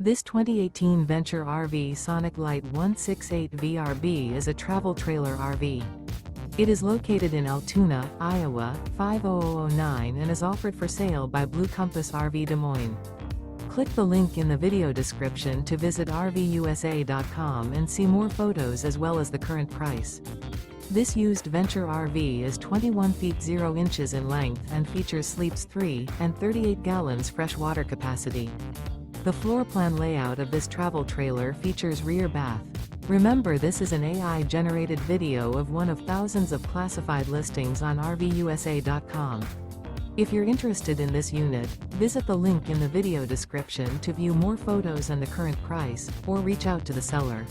This 2018 Venture RV Sonic Lite 168 VRB is a travel trailer RV. It is located in Altoona, Iowa, 50009 and is offered for sale by Blue Compass RV Des Moines. Click the link in the video description to visit RVUSA.com and see more photos as well as the current price. This used Venture RV is 21 feet 0 inches in length and features sleeps 3 and 38 gallons fresh water capacity. The floor plan layout of this travel trailer features rear bath. Remember, this is an AI-generated video of one of thousands of classified listings on RVUSA.com. If you're interested in this unit, visit the link in the video description to view more photos and the current price, or reach out to the seller.